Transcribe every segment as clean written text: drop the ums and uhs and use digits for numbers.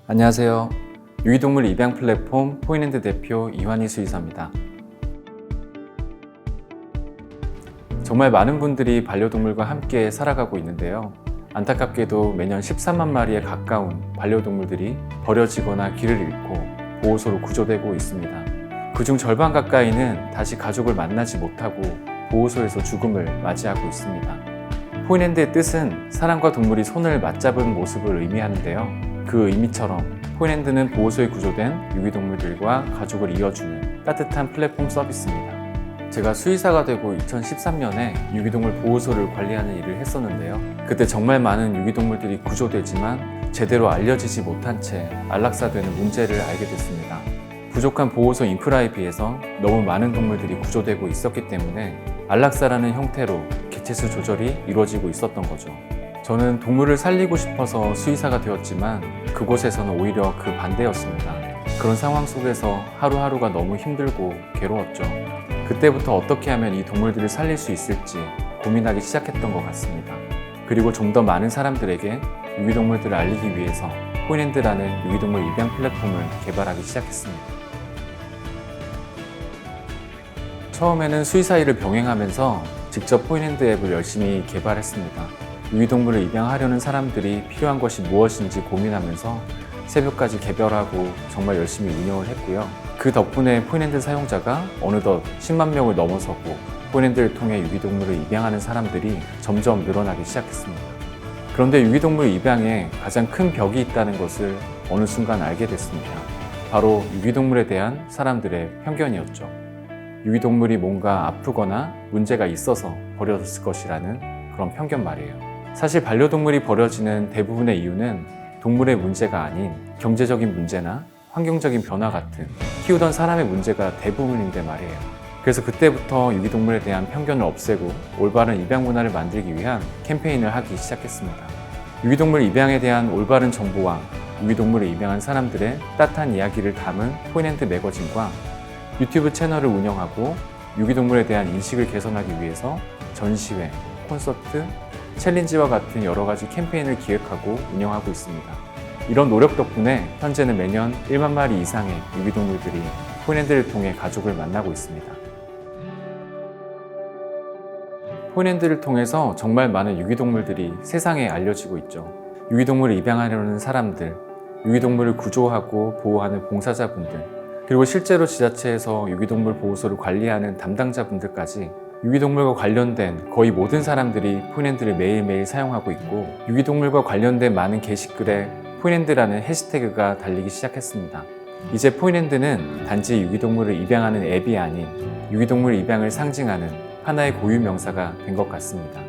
안녕하세요. 유기동물 입양 플랫폼 포인핸드 대표 이환희 수의사입니다. 정말 많은 분들이 반려동물과 함께 살아가고 있는데요. 안타깝게도 매년 13만 마리에 가까운 반려동물들이 버려지거나 길을 잃고 보호소로 구조되고 있습니다. 그중 절반 가까이는 다시 가족을 만나지 못하고 보호소에서 죽음을 맞이하고 있습니다. 포인핸드의 뜻은 사람과 동물이 손을 맞잡은 모습을 의미하는데요. 그 의미처럼 포인핸드는 보호소에 구조된 유기동물들과 가족을 이어주는 따뜻한 플랫폼 서비스입니다. 제가 수의사가 되고 2013년에 유기동물 보호소를 관리하는 일을 했었는데요. 그때 정말 많은 유기동물들이 구조되지만 제대로 알려지지 못한 채 안락사되는 문제를 알게 됐습니다. 부족한 보호소 인프라에 비해서 너무 많은 동물들이 구조되고 있었기 때문에 안락사라는 형태로 개체수 조절이 이루어지고 있었던 거죠. 저는 동물을 살리고 싶어서 수의사가 되었지만 그곳에서는 오히려 그 반대였습니다. 그런 상황 속에서 하루하루가 너무 힘들고 괴로웠죠. 그때부터 어떻게 하면 이 동물들을 살릴 수 있을지 고민하기 시작했던 것 같습니다. 그리고 좀 더 많은 사람들에게 유기동물들을 알리기 위해서 포인핸드라는 유기동물 입양 플랫폼을 개발하기 시작했습니다. 처음에는 수의사 일을 병행하면서 직접 포인핸드 앱을 열심히 개발했습니다. 유기동물을 입양하려는 사람들이 필요한 것이 무엇인지 고민하면서 새벽까지 개발하고 정말 열심히 운영을 했고요. 그 덕분에 포인핸드 사용자가 어느덧 10만 명을 넘어서고 포인핸드를 통해 유기동물을 입양하는 사람들이 점점 늘어나기 시작했습니다. 그런데 유기동물 입양에 가장 큰 벽이 있다는 것을 어느 순간 알게 됐습니다. 바로 유기동물에 대한 사람들의 편견이었죠. 유기동물이 뭔가 아프거나 문제가 있어서 버려졌을 것이라는 그런 편견 말이에요. 사실 반려동물이 버려지는 대부분의 이유는 동물의 문제가 아닌 경제적인 문제나 환경적인 변화 같은 키우던 사람의 문제가 대부분인데 말이에요. 그래서 그때부터 유기동물에 대한 편견을 없애고 올바른 입양 문화를 만들기 위한 캠페인을 하기 시작했습니다. 유기동물 입양에 대한 올바른 정보와 유기동물을 입양한 사람들의 따뜻한 이야기를 담은 포인핸드 매거진과 유튜브 채널을 운영하고 유기동물에 대한 인식을 개선하기 위해서 전시회, 콘서트, 챌린지와 같은 여러 가지 캠페인을 기획하고 운영하고 있습니다. 이런 노력 덕분에 현재는 매년 1만 마리 이상의 유기동물들이 포인핸드를 통해 가족을 만나고 있습니다. 포인핸드를 통해서 정말 많은 유기동물들이 세상에 알려지고 있죠. 유기동물을 입양하려는 사람들, 유기동물을 구조하고 보호하는 봉사자분들, 그리고 실제로 지자체에서 유기동물 보호소를 관리하는 담당자분들까지 유기동물과 관련된 거의 모든 사람들이 포인핸드를 매일매일 사용하고 있고 유기동물과 관련된 많은 게시글에 포인핸드라는 해시태그가 달리기 시작했습니다. 이제 포인핸드는 단지 유기동물을 입양하는 앱이 아닌 유기동물 입양을 상징하는 하나의 고유 명사가 된 것 같습니다.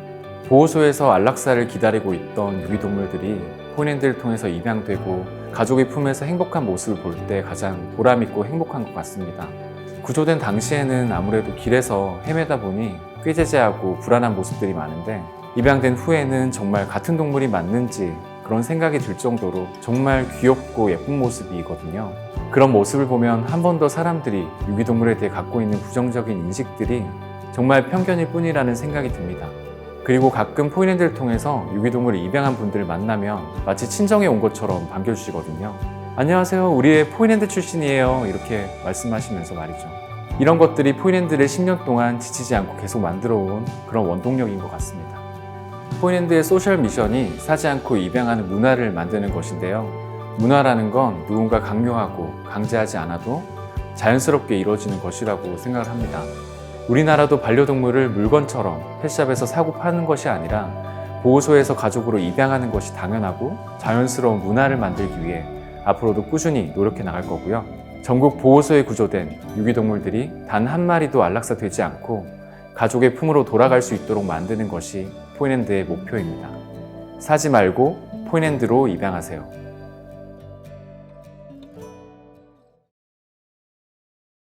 보호소에서 안락사를 기다리고 있던 유기동물들이 포인핸드를 통해서 입양되고 가족의 품에서 행복한 모습을 볼 때 가장 보람있고 행복한 것 같습니다. 구조된 당시에는 아무래도 길에서 헤매다 보니 꾀죄죄하고 불안한 모습들이 많은데 입양된 후에는 정말 같은 동물이 맞는지 그런 생각이 들 정도로 정말 귀엽고 예쁜 모습이거든요. 그런 모습을 보면 한 번 더 사람들이 유기동물에 대해 갖고 있는 부정적인 인식들이 정말 편견일 뿐이라는 생각이 듭니다. 그리고 가끔 포인핸드를 통해서 유기동물을 입양한 분들을 만나면 마치 친정에 온 것처럼 반겨주시거든요. 안녕하세요, 우리의 포인핸드 출신이에요, 이렇게 말씀하시면서 말이죠. 이런 것들이 포인핸드를 10년 동안 지치지 않고 계속 만들어온 그런 원동력인 것 같습니다. 포인핸드의 소셜 미션이 사지 않고 입양하는 문화를 만드는 것인데요. 문화라는 건 누군가 강요하고 강제하지 않아도 자연스럽게 이루어지는 것이라고 생각을 합니다. 우리나라도 반려동물을 물건처럼 펫샵에서 사고 파는 것이 아니라 보호소에서 가족으로 입양하는 것이 당연하고 자연스러운 문화를 만들기 위해 앞으로도 꾸준히 노력해 나갈 거고요. 전국 보호소에 구조된 유기동물들이 단 한 마리도 안락사 되지 않고 가족의 품으로 돌아갈 수 있도록 만드는 것이 포인핸드의 목표입니다. 사지 말고 포인핸드로 입양하세요.